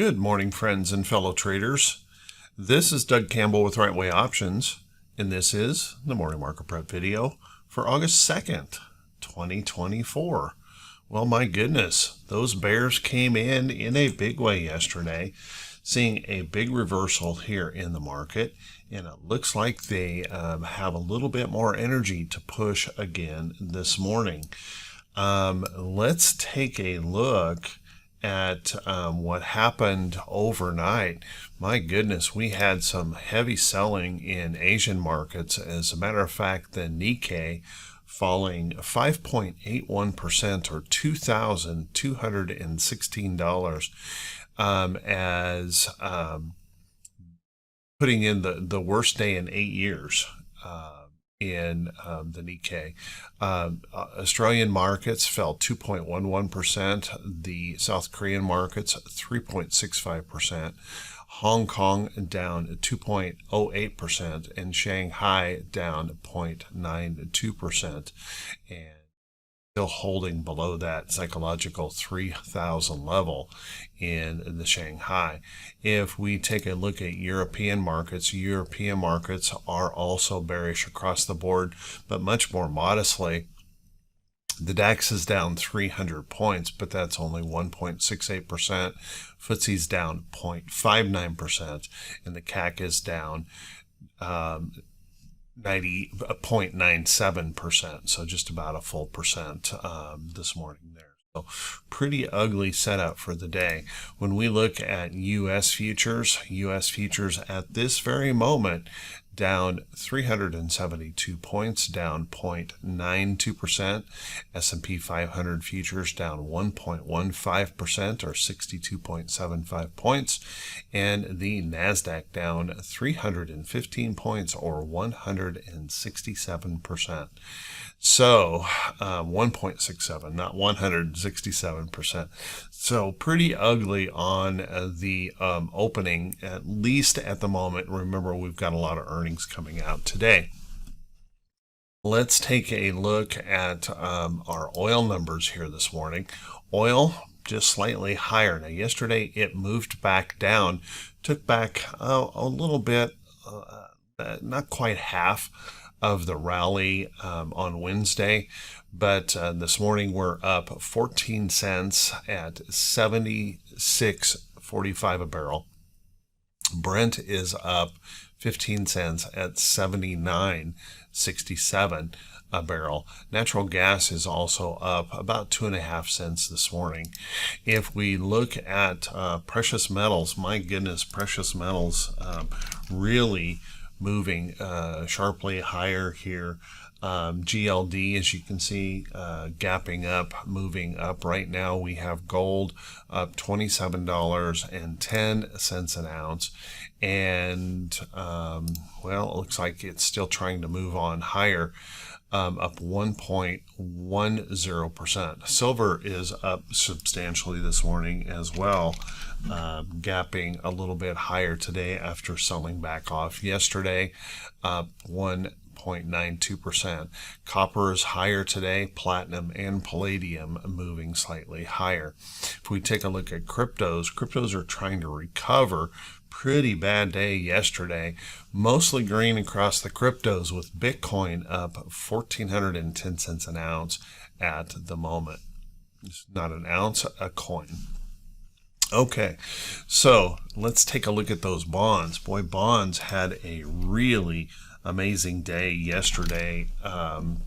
Good morning, friends and fellow traders. This is Doug Campbell with Right Way Options, and this is the Morning Market Prep video for August 2nd, 2024. Well, my goodness, those bears came in a big way yesterday, seeing a big reversal here in the market, and it looks like they have a little bit more energy to push again this morning. Let's take a look at what happened overnight. My goodness, we had some heavy selling in Asian markets. As a matter of fact, the Nikkei falling 5.81% or $2,216 as putting in the worst day in 8 years. In the Nikkei. Australian markets fell 2.11%, the South Korean markets 3.65%, Hong Kong down 2.08%, and Shanghai down 0.92%, and still holding below that psychological 3,000 level in the Shanghai. If we take a look at European markets are also bearish across the board, but much more modestly. The DAX is down 300 points, but that's only 1.68%. FTSE's down 0.59%, and the CAC is down 0.97%, so just about a full percent this morning there. So pretty ugly setup for the day. When we look at U.S. futures at this very moment down 372 points, down 0.92%. S&P 500 futures down 1.15% or 62.75 points. And the NASDAQ down 315 points or 167%. So 1.67, not 167%. So pretty ugly on the opening, at least at the moment. Remember, we've got a lot of earnings coming out today. Let's take a look at our oil numbers here this morning. Oil just slightly higher. Now, yesterday it moved back down, took back a little bit, not quite half of the rally on Wednesday, but this morning we're up 14 cents at 76.45 a barrel. Brent is up 15 cents at 79.67 a barrel. Natural gas is also up about 2.5 cents this morning. If we look at precious metals, my goodness, precious metals really moving sharply higher here. GLD, as you can see, gapping up, moving up. Right now we have gold up $27.10 an ounce, and well, it looks like it's still trying to move on higher, up 1.10%. Silver is up substantially this morning as well, gapping a little bit higher today after selling back off yesterday, up 1.92%. Copper is higher today, platinum and palladium moving slightly higher. If we take a look at cryptos are trying to recover. Pretty bad day yesterday, mostly green across the cryptos, with Bitcoin up 1,410 cents an ounce at the moment. It's not an ounce, a coin. Okay, so let's take a look at those bonds. Boy, bonds had a really amazing day yesterday,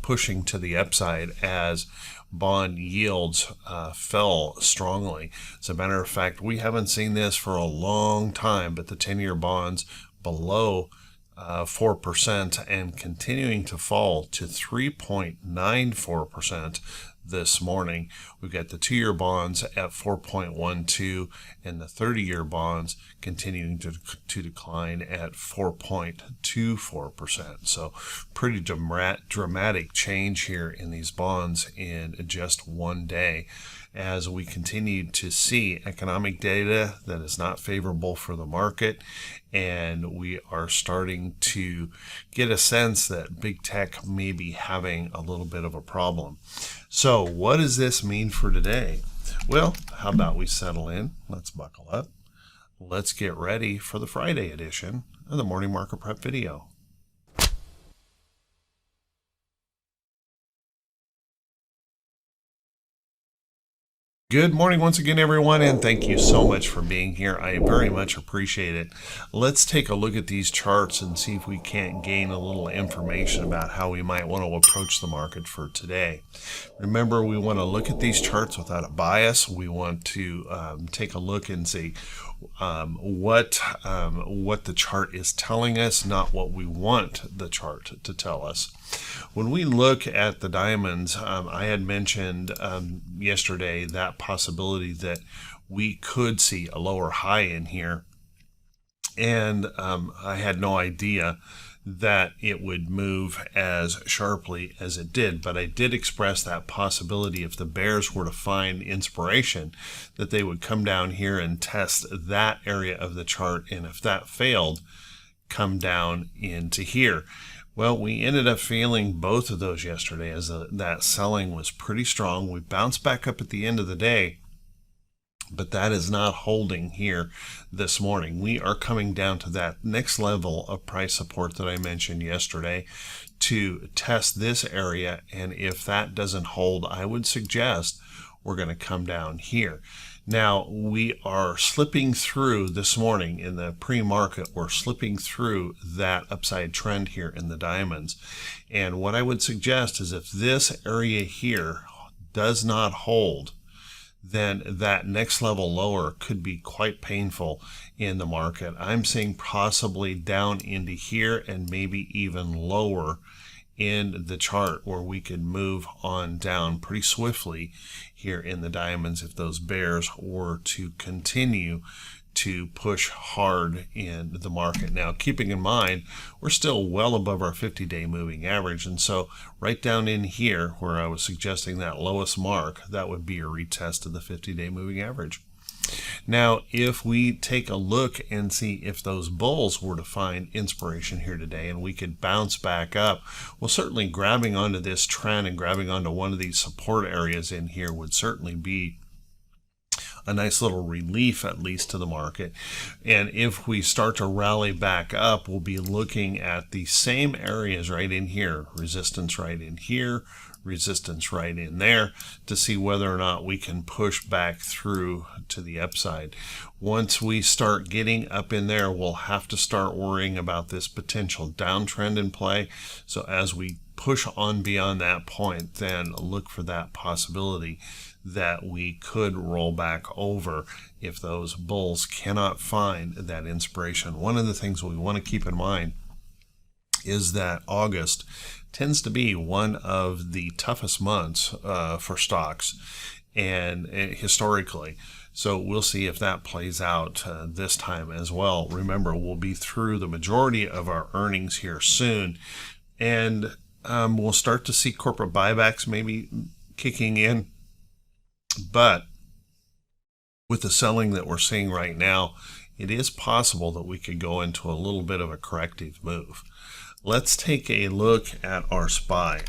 pushing to the upside as bond yields fell strongly. As a matter of fact, we haven't seen this for a long time, but the 10-year bonds below 4% and continuing to fall to 3.94% this morning. We've got the 2-year bonds at 4.12 and the 30-year bonds continuing to decline at 4.24%. So pretty dramatic change here in these bonds in just one day, as we continue to see economic data that is not favorable for the market, and we are starting to get a sense that big tech may be having a little bit of a problem. So what does this mean for today? Well, how about we settle in? Let's buckle up. let's get ready for the Friday edition of the Morning Market Prep video. Good morning once again, everyone, and thank you so much for being here. I very much appreciate it. Let's take a look at these charts and see if we can't gain a little information about how we might want to approach the market for today. Remember, we want to look at these charts without a bias. We want to take a look and see what the chart is telling us, not what we want the chart to tell us. When we look at the diamonds, I had mentioned yesterday that possibility that we could see a lower high in here, and I had no idea that it would move as sharply as it did, but I did express that possibility if the bears were to find inspiration, that they would come down here and test that area of the chart, and if that failed, come down into here. Well, we ended up feeling both of those yesterday as that selling was pretty strong. We bounced back up at the end of the day, but that is not holding here this morning. We are coming down to that next level of price support that I mentioned yesterday to test this area, and if that doesn't hold, I would suggest we're going to come down here. Now, we are slipping through this morning in the pre-market. We're slipping through that upside trend here in the diamonds. And what I would suggest is if this area here does not hold, then that next level lower could be quite painful in the market. I'm seeing possibly down into here and maybe even lower in the chart where we could move on down pretty swiftly here in the diamonds if those bears were to continue to push hard in the market. Now, keeping in mind, we're still well above our 50-day moving average, and so right down in here where I was suggesting that lowest mark, that would be a retest of the 50-day moving average. Now, if we take a look and see if those bulls were to find inspiration here today and we could bounce back up, well, certainly grabbing onto this trend and grabbing onto one of these support areas in here would certainly be a nice little relief, at least to the market. And if we start to rally back up, we'll be looking at the same areas right in here, resistance right in here, resistance right in there, to see whether or not we can push back through to the upside. Once we start getting up in there, we'll have to start worrying about this potential downtrend in play. So as we push on beyond that point, then look for that possibility that we could roll back over if those bulls cannot find that inspiration. One of the things we want to keep in mind is that August tends to be one of the toughest months for stocks, and historically. So we'll see if that plays out this time as well. Remember, we'll be through the majority of our earnings here soon, and we'll start to see corporate buybacks maybe kicking in. But with the selling that we're seeing right now, it is possible that we could go into a little bit of a corrective move. Let's take a look at our SPY.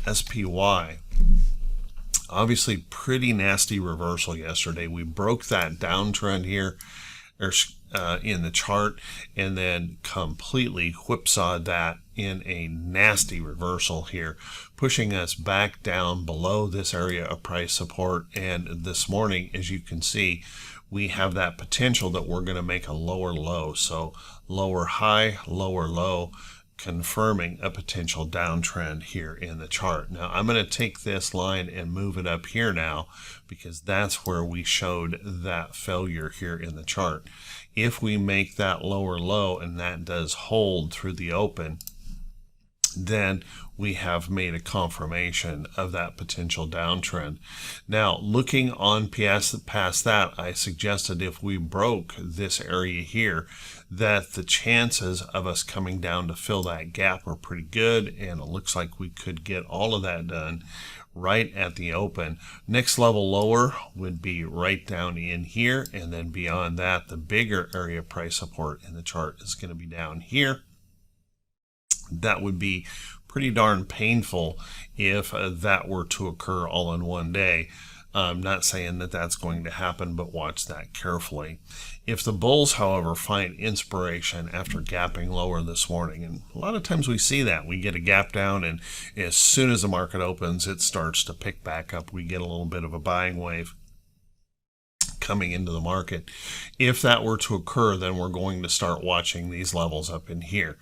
Obviously, pretty nasty reversal yesterday. We broke that downtrend here in the chart and then completely whipsawed that in a nasty reversal here, pushing us back down below this area of price support. And this morning, as you can see, we have that potential that we're going to make a lower low. So lower high, lower low, confirming a potential downtrend here in the chart. Now I'm going to take this line and move it up here now, because that's where we showed that failure here in the chart. If we make that lower low and that does hold through the open, then we have made a confirmation of that potential downtrend. Now, looking on past that, I suggested if we broke this area here, that the chances of us coming down to fill that gap are pretty good, and it looks like we could get all of that done right at the open. Next level lower would be right down in here, and then beyond that, the bigger area of price support in the chart is going to be down here. That would be pretty darn painful if that were to occur all in one day. I'm not saying that that's going to happen, but watch that carefully. If the bulls, however, find inspiration after gapping lower this morning, and a lot of times we see that, we get a gap down, and as soon as the market opens, it starts to pick back up. We get a little bit of a buying wave coming into the market. If that were to occur, then we're going to start watching these levels up in here.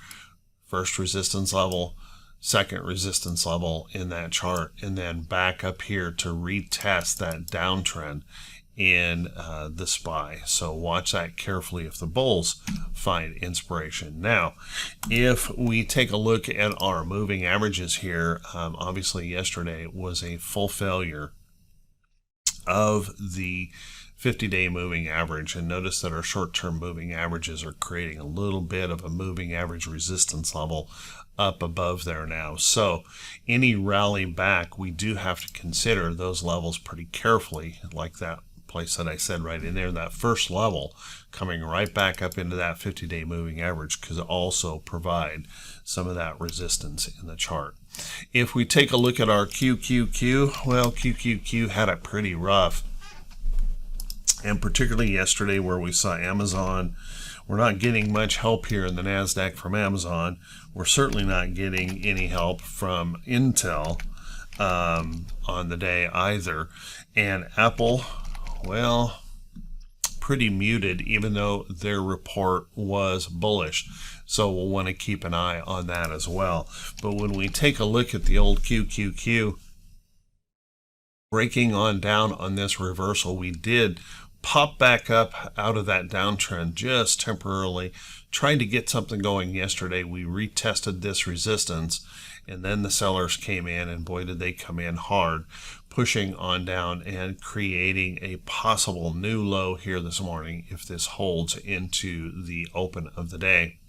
First resistance level, second resistance level in that chart, and then back up here to retest that downtrend in the SPY. So watch that carefully if the bulls find inspiration. Now, if we take a look at our moving averages here, obviously yesterday was a full failure of the 50-day moving average, and notice that our short-term moving averages are creating a little bit of a moving average resistance level up above there now. So any rally back, we do have to consider those levels pretty carefully, like that place that I said right in there. That first level coming right back up into that 50-day moving average could also provide some of that resistance in the chart. If we take a look at our QQQ, well, QQQ had it pretty rough, and particularly yesterday where we saw Amazon. We're not getting much help here in the NASDAQ from Amazon. We're certainly not getting any help from Intel on the day either. And Apple, well, pretty muted, even though their report was bullish. So we'll want to keep an eye on that as well. But when we take a look at the old QQQ, breaking on down on this reversal, we did pop back up out of that downtrend just temporarily, trying to get something going yesterday. We retested this resistance, and then the sellers came in, and boy did they come in hard, pushing on down and creating a possible new low here this morning if this holds into the open of the day,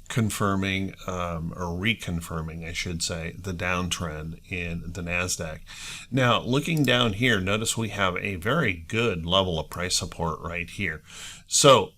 confirming or reconfirming, I should say, the downtrend in the NASDAQ. Now, looking down here, notice we have a very good level of price support right here. So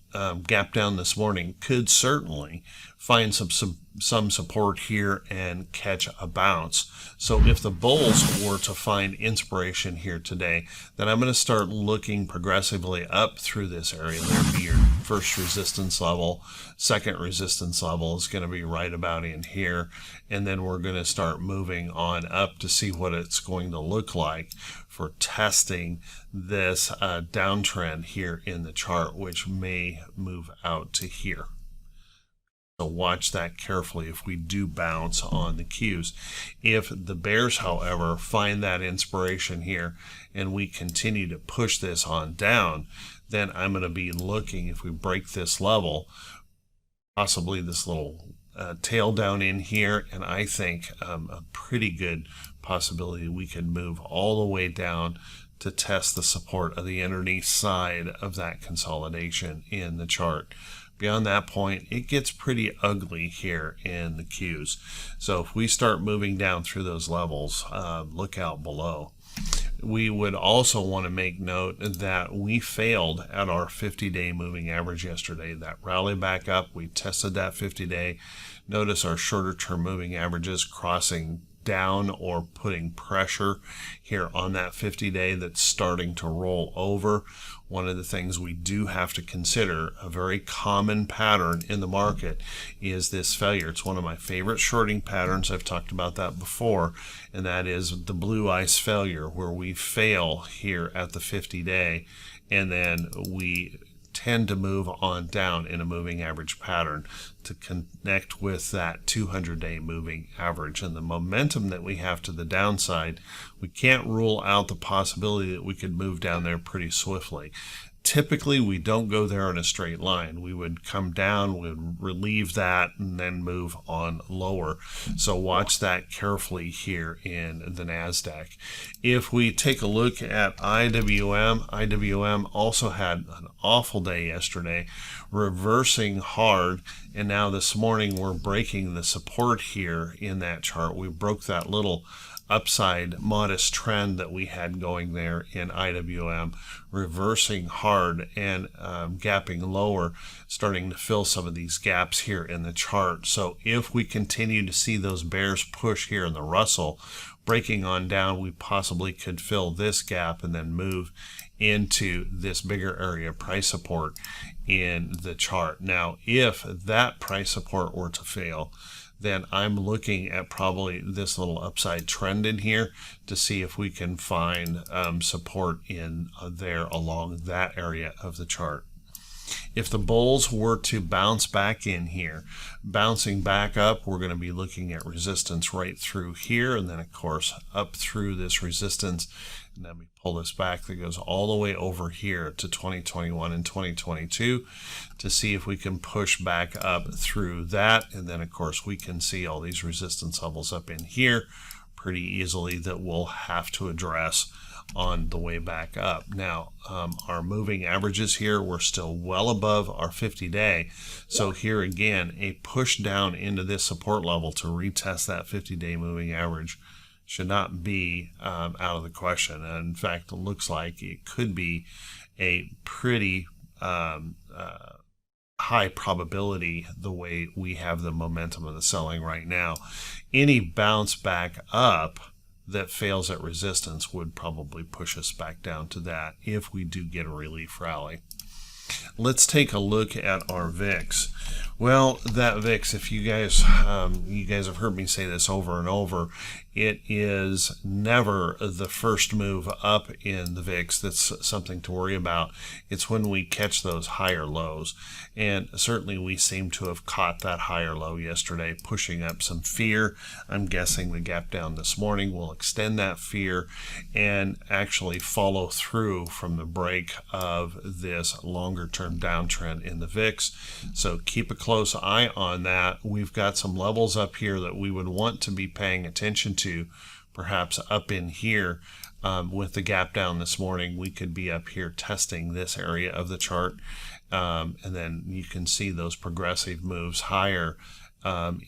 gap down this morning could certainly find some support here and catch a bounce. So if the bulls were to find inspiration here today, then I'm going to start looking progressively up through this area. There'd be your first resistance level, second resistance level is going to be right about in here, and then we're going to start moving on up to see what it's going to look like for testing this downtrend here in the chart, which may move out to here. So watch that carefully if we do bounce on the Qs. If the bears, however, find that inspiration here and we continue to push this on down, then I'm going to be looking, if we break this level, possibly this little tail down in here, and I think a pretty good possibility we could move all the way down to test the support of the underneath side of that consolidation in the chart. Beyond that point, it gets pretty ugly here in the Qs. So if we start moving down through those levels, look out below. We would also want to make note that we failed at our 50-day moving average yesterday. That rally back up, we tested that 50-day. Notice our shorter term moving averages crossing down or putting pressure here on that 50-day that's starting to roll over. One of the things we do have to consider, a very common pattern in the market, is this failure. It's one of my favorite shorting patterns. I've talked about that before, and that is the blue ice failure, where we fail here at the 50-day and then we tend to move on down in a moving average pattern to connect with that 200-day moving average. And the momentum that we have to the downside, we can't rule out the possibility that we could move down there pretty swiftly. Typically, we don't go there in a straight line. We would come down, we'd relieve that, and then move on lower. So watch that carefully here in the NASDAQ. If we take a look at IWM also had an awful day yesterday, reversing hard, and now this morning we're breaking the support here in that chart. We broke that little upside modest trend that we had going there in IWM, reversing hard and gapping lower, starting to fill some of these gaps here in the chart. So if we continue to see those bears push here in the Russell, breaking on down, we possibly could fill this gap and then move into this bigger area of price support in the chart. Now, if that price support were to fail, then I'm looking at probably this little upside trend in here to see if we can find support in there along that area of the chart. If the bulls were to bounce back in here, bouncing back up, we're going to be looking at resistance right through here, and then of course up through this resistance. And then we pull this back that goes all the way over here to 2021 and 2022 to see if we can push back up through that. And then of course we can see all these resistance levels up in here pretty easily that we'll have to address on the way back up. Now, our moving averages here, we're still well above our 50-day. So here again, a push down into this support level to retest that 50-day moving average should not be out of the question. And in fact, it looks like it could be a pretty high probability the way we have the momentum of the selling right now. Any bounce back up that fails at resistance would probably push us back down to that if we do get a relief rally. Let's take a look at our VIX. Well, that VIX, if you guys have heard me say this over and over, it is never the first move up in the VIX that's something to worry about. It's when we catch those higher lows. And certainly we seem to have caught that higher low yesterday, pushing up some fear. I'm guessing the gap down this morning will extend that fear and actually follow through from the break of this longer term downtrend in the VIX. So keep a close eye on that. We've got some levels up here that we would want to be paying attention to, perhaps up in here. With the gap down this morning, we could be up here testing this area of the chart, and then you can see those progressive moves higher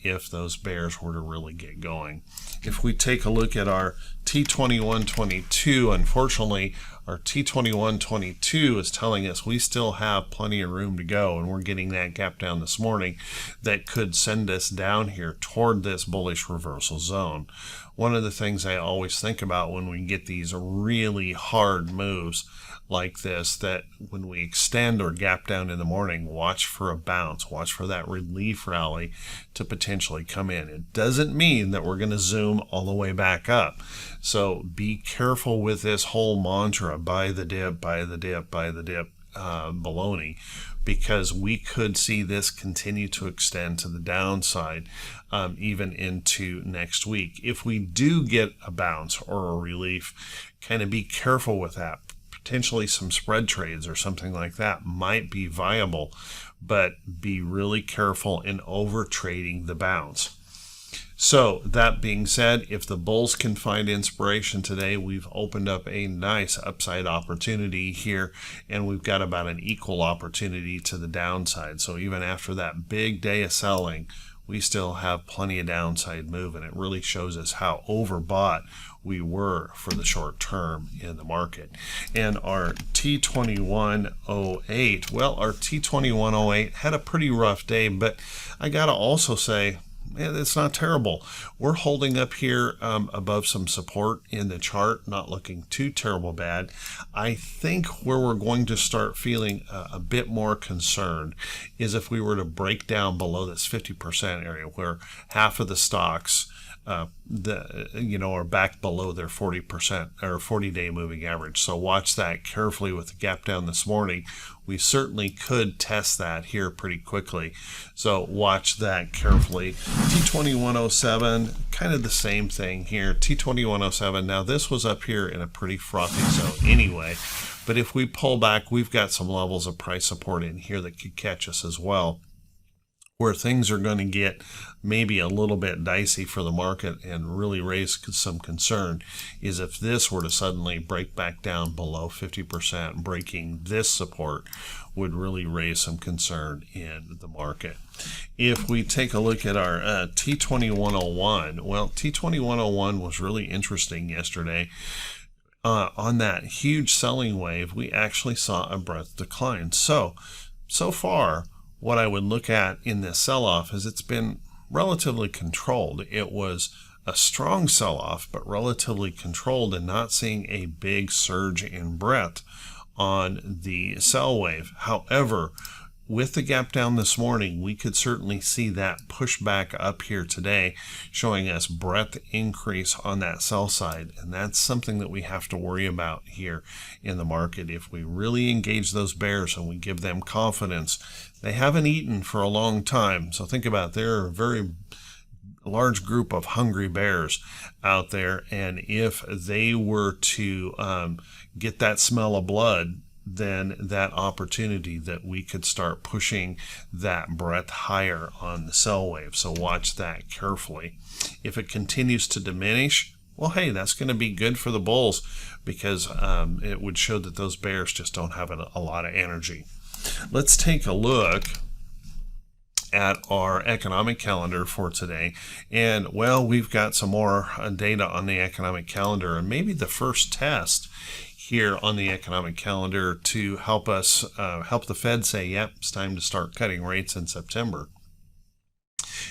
if those bears were to really get going. If we take a look at our T2122, unfortunately, our T2122 is telling us we still have plenty of room to go, and we're getting that gap down this morning that could send us down here toward this bullish reversal zone. One of the things I always think about when we get these really hard moves like this, that when we extend or gap down in the morning, watch for a bounce, watch for that relief rally to potentially come in. It doesn't mean that we're going to zoom all the way back up. So be careful with this whole mantra, buy the dip, buy the dip, buy the dip baloney, because we could see this continue to extend to the downside even into next week. If we do get a bounce or a relief, kind of be careful with that. Potentially some spread trades or something like that might be viable, but be really careful in over trading the bounce. So that being said, if the bulls can find inspiration today, we've opened up a nice upside opportunity here, and we've got about an equal opportunity to the downside. So even after that big day of selling, we still have plenty of downside move, and it really shows us how overbought we were for the short term in the market. And our T2108, well, our T2108 had a pretty rough day, but I gotta also say, it's not terrible. We're holding up here above some support in the chart, not looking too terrible bad. I think where we're going to start feeling a bit more concerned is if we were to break down below this 50% area, where half of the stocks are back below their 40% or 40-day moving average. So watch that carefully with the gap down this morning. We certainly could test that here pretty quickly. So watch that carefully. T2107, kind of the same thing here. T2107, now this was up here in a pretty frothy zone anyway, but if we pull back, we've got some levels of price support in here that could catch us as well. Where things are going to get maybe a little bit dicey for the market and really raise some concern is if this were to suddenly break back down below 50%. Breaking this support would really raise some concern in the market. If we take a look at our T2101, well, T2101 was really interesting yesterday. On that huge selling wave, we actually saw a breadth decline. So far, what I would look at in this sell-off is it's been relatively controlled. It was a strong sell-off, but relatively controlled, and not seeing a big surge in breadth on the sell wave. However, with the gap down this morning, we could certainly see that push back up here today, showing us breadth increase on that sell side. And that's something that we have to worry about here in the market. If we really engage those bears and we give them confidence, they haven't eaten for a long time. So think about it. They're a very large group of hungry bears out there, and if they were to get that smell of blood, then that opportunity that we could start pushing that breadth higher on the sell wave. So watch that carefully. If it continues to diminish, well, hey, that's going to be good for the bulls, because it would show that those bears just don't have a lot of energy. Let's take a look at our economic calendar for today. And well, we've got some more data on the economic calendar, and maybe the first test here on the economic calendar to help us help the Fed say, yep, it's time to start cutting rates in September.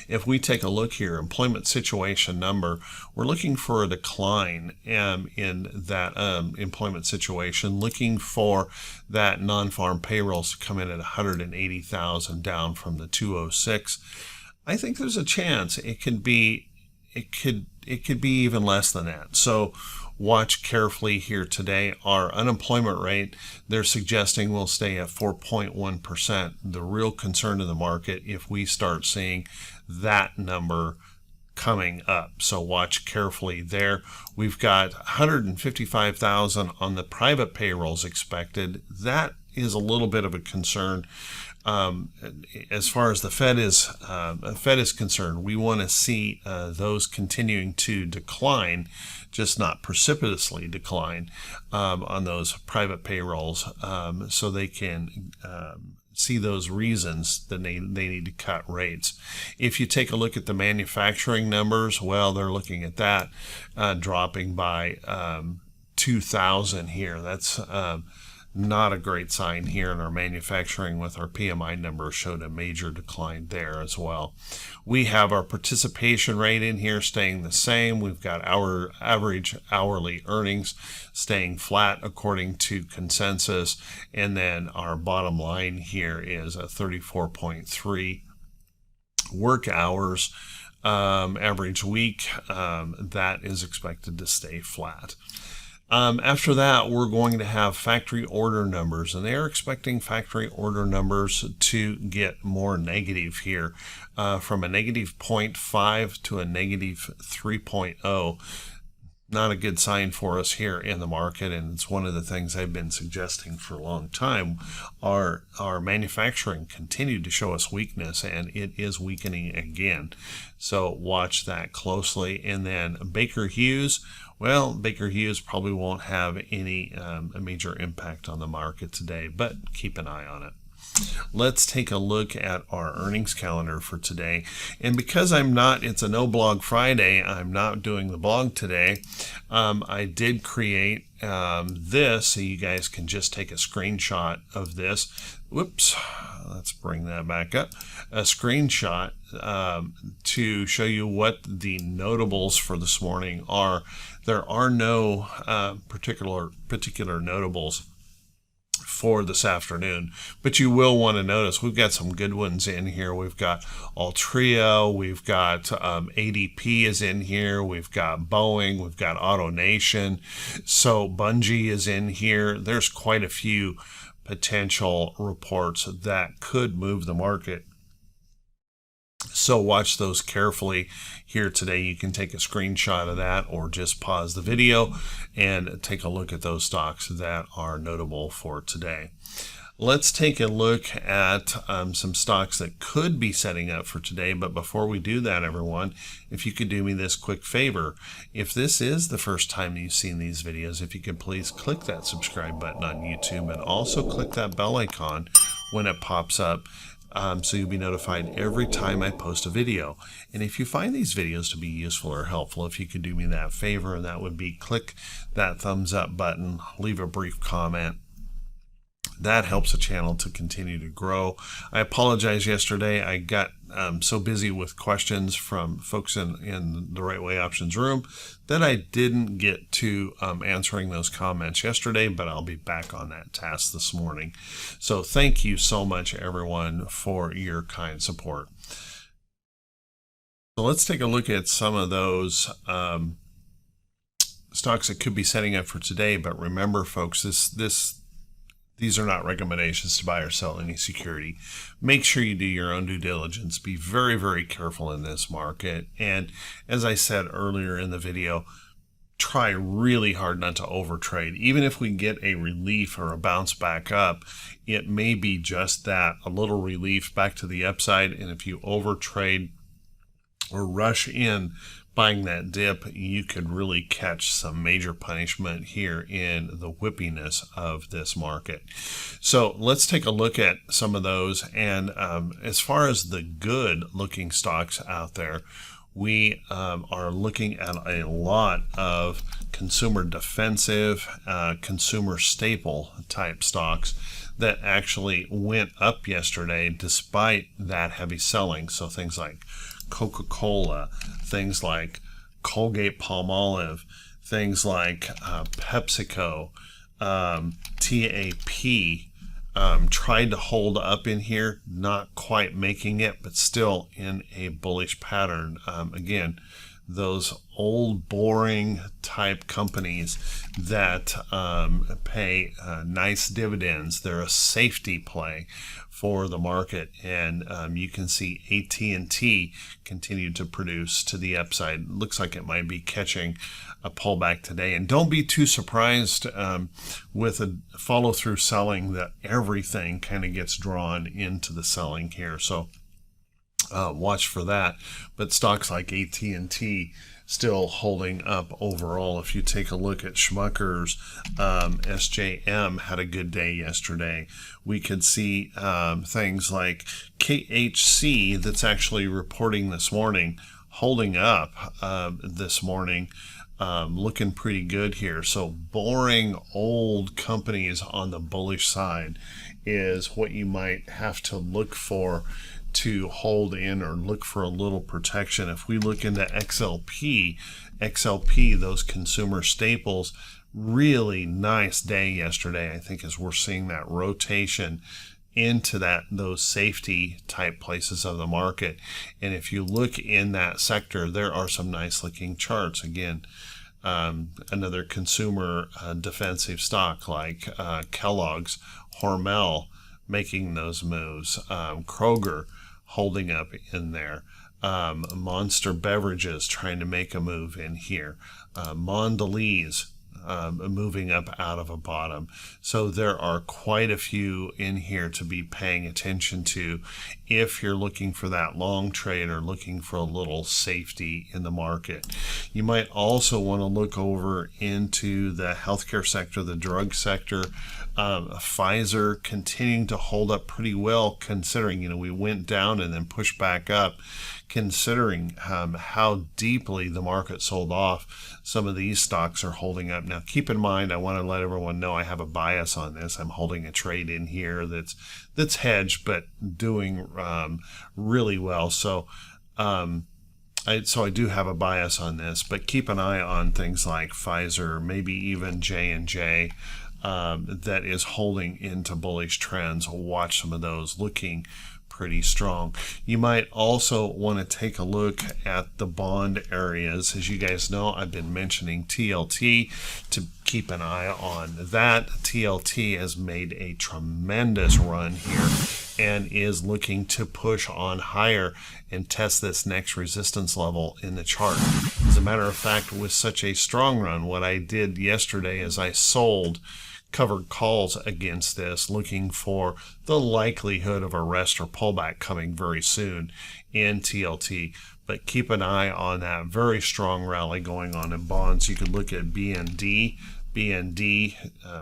If we take a look here, employment situation number, we're looking for a decline in that employment situation, looking for that non-farm payrolls to come in at 180,000, down from the 206. I think there's a chance it could be even less than that. So watch carefully here today. Our unemployment rate, they're suggesting will stay at 4.1%. The real concern in the market if we start seeing that number coming up. So watch carefully there. We've got 155,000 on the private payrolls expected. That is a little bit of a concern. As far as the Fed is concerned, we want to see those continuing to decline, just not precipitously decline on those private payrolls, so they can see those reasons that they need to cut rates. If you take a look at the manufacturing numbers, well, they're looking at that dropping by 2,000 here. That's not a great sign here in our manufacturing, with our PMI numbers showed a major decline there as well. We have our participation rate in here staying the same. We've got our average hourly earnings staying flat according to consensus. And then our bottom line here is a 34.3 work hours average week. That is expected to stay flat. After that, we're going to have factory order numbers, and they're expecting factory order numbers to get more negative here, from a negative 0.5 to a negative 3.0. Not a good sign for us here in the market, and it's one of the things I've been suggesting for a long time. Our manufacturing continued to show us weakness, and it is weakening again. So watch that closely. And then Baker Hughes, well, Baker Hughes probably won't have any major impact on the market today, but keep an eye on it. Let's take a look at our earnings calendar for today. And because it's a no blog Friday, I'm not doing the blog today. I did create this so you guys can just take a screenshot of this. Whoops, let's bring that back up. A screenshot to show you what the notables for this morning are. There are no particular notables for this afternoon, but you will want to notice we've got some good ones in here. We've got Altria, we've got ADP is in here, we've got Boeing, we've got AutoNation, so Bungie is in here. There's quite a few potential reports that could move the market. So watch those carefully here today. You can take a screenshot of that or just pause the video and take a look at those stocks that are notable for today. Let's take a look at some stocks that could be setting up for today. But before we do that, everyone, if you could do me this quick favor, if this is the first time you've seen these videos, if you could please click that subscribe button on YouTube, and also click that bell icon when it pops up, so you'll be notified every time I post a video. And if you find these videos to be useful or helpful, if you could do me that favor, and that would be click that thumbs up button, leave a brief comment, That helps the channel to continue to grow. I apologize yesterday. I got so busy with questions from folks in the Right Way Options room that I didn't get to answering those comments yesterday, but I'll be back on that task this morning. So thank you so much, everyone, for your kind support. So let's take a look at some of those stocks that could be setting up for today. But remember, folks, these are not recommendations to buy or sell any security. Make sure you do your own due diligence. Be very, very careful in this market. And as I said earlier in the video, try really hard not to overtrade. Even if we get a relief or a bounce back up, it may be just that, a little relief back to the upside. And if you overtrade or rush in buying that dip, you could really catch some major punishment here in the whippiness of this market. So let's take a look at some of those. And as far as the good looking stocks out there, we are looking at a lot of consumer defensive, consumer staple type stocks that actually went up yesterday despite that heavy selling. So things like Coca-Cola, things like Colgate-Palmolive, things like PepsiCo, TAP, tried to hold up in here, not quite making it, but still in a bullish pattern. Again, those old boring type companies that pay nice dividends. They're a safety play for the market, and you can see AT&T continue to produce to the upside. Looks like it might be catching a pullback today, and don't be too surprised with a follow-through selling that everything kind of gets drawn into the selling here. So watch for that. But stocks like AT&T still holding up overall. If you take a look at Schmucker's, SJM had a good day yesterday. We could see things like KHC that's actually reporting this morning, holding up this morning, looking pretty good here. So boring old companies on the bullish side is what you might have to look for to hold in or look for a little protection. If we look into XLP, those consumer staples, really nice day yesterday, I think, as we're seeing that rotation into those safety type places of the market. And if you look in that sector, there are some nice looking charts. Again, another consumer defensive stock like Kellogg's, Hormel making those moves, Kroger holding up in there, Monster Beverages trying to make a move in here, Mondelez moving up out of a bottom. So there are quite a few in here to be paying attention to if you're looking for that long trade or looking for a little safety in the market. You might also want to look over into the healthcare sector, the drug sector. Pfizer continuing to hold up pretty well, considering, we went down and then pushed back up, considering how deeply the market sold off. Some of these stocks are holding up. Now, keep in mind, I want to let everyone know I have a bias on this. I'm holding a trade in here that's hedged, but doing really well. So I do have a bias on this, but keep an eye on things like Pfizer, maybe even J&J. That is holding into bullish trends. Watch some of those looking pretty strong. You might also want to take a look at the bond areas. As you guys know, I've been mentioning TLT to keep an eye on that. TLT has made a tremendous run here and is looking to push on higher and test this next resistance level in the chart. As a matter of fact, with such a strong run, what I did yesterday is I sold covered calls against this, looking for the likelihood of a rest or pullback coming very soon in TLT. But keep an eye on that very strong rally going on in bonds. You could look at BND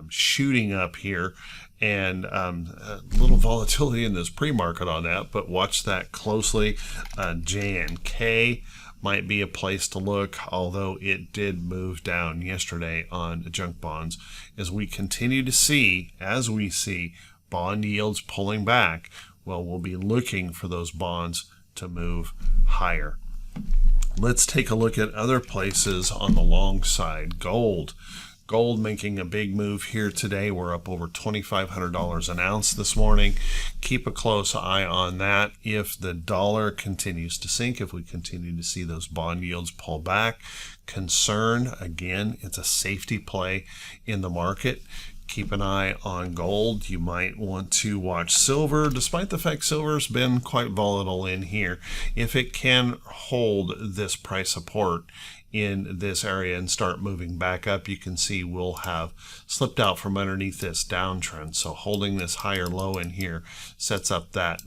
shooting up here, and a little volatility in this pre-market on that, but watch that closely. JNK might be a place to look, although it did move down yesterday on junk bonds. As we continue to see, bond yields pulling back, well, we'll be looking for those bonds to move higher. Let's take a look at other places on the long side. Gold making a big move here today. We're up over $2,500 an ounce this morning. Keep a close eye on that. If the dollar continues to sink, if we continue to see those bond yields pull back, concern, again, it's a safety play in the market. Keep an eye on gold. You might want to watch silver, despite the fact silver's been quite volatile in here. If it can hold this price support in this area and start moving back up, you can see we'll have slipped out from underneath this downtrend. So holding this higher low in here sets up that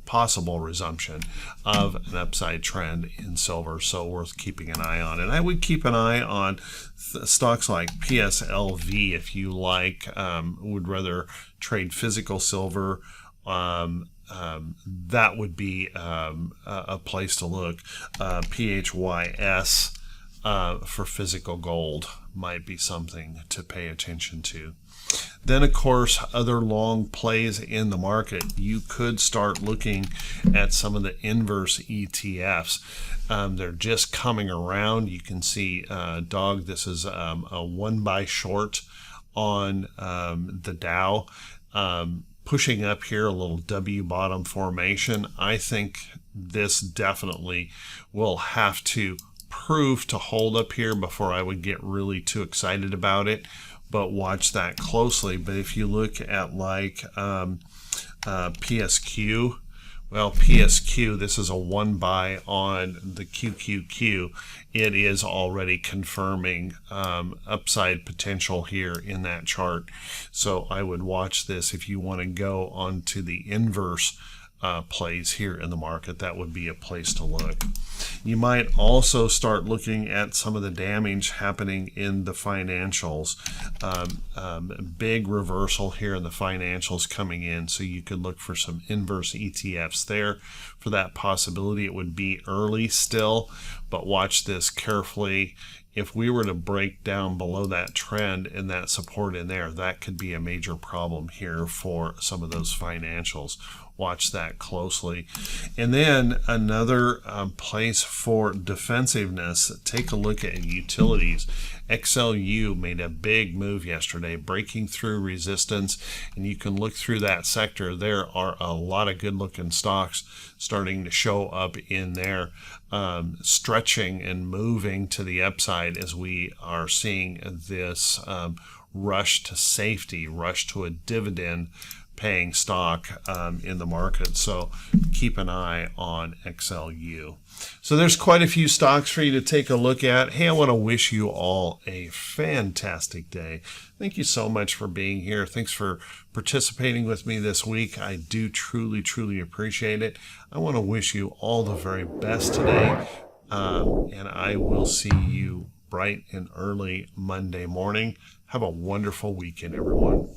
possible resumption of an upside trend in silver. So worth keeping an eye on. And I would keep an eye on stocks like PSLV if you would rather trade physical silver. That would be a place to look. PHYS for physical gold might be something to pay attention to. Then, of course, other long plays in the market. You could start looking at some of the inverse ETFs. They're just coming around. You can see, this is a 1 buy short on the Dow. Pushing up here, a little W bottom formation. I think this definitely will have to prove to hold up here before I would get really too excited about it, but watch that closely. But if you look at PSQ, well, PSQ, this is a 1 buy on the QQQ. It is already confirming upside potential here in that chart. So I would watch this if you want to go onto the inverse plays here in the market. That would be a place to look. You might also start looking at some of the damage happening in the financials. Big reversal here in the financials coming in, so you could look for some inverse ETFs there for that possibility. It would be early still, but watch this carefully. If we were to break down below that trend and that support in there, that could be a major problem here for some of those financials. Watch that closely. And then another place for defensiveness, take a look at utilities. XLU made a big move yesterday, breaking through resistance, and you can look through that sector. There are a lot of good looking stocks starting to show up in there, stretching and moving to the upside as we are seeing this rush to safety, rush to a dividend paying stock in the market. So keep an eye on XLU. So there's quite a few stocks for you to take a look at. Hey, I want to wish you all a fantastic day. Thank you so much for being here. Thanks for participating with me this week. I do truly, truly appreciate it. I want to wish you all the very best today. And I will see you bright and early Monday morning. Have a wonderful weekend, everyone.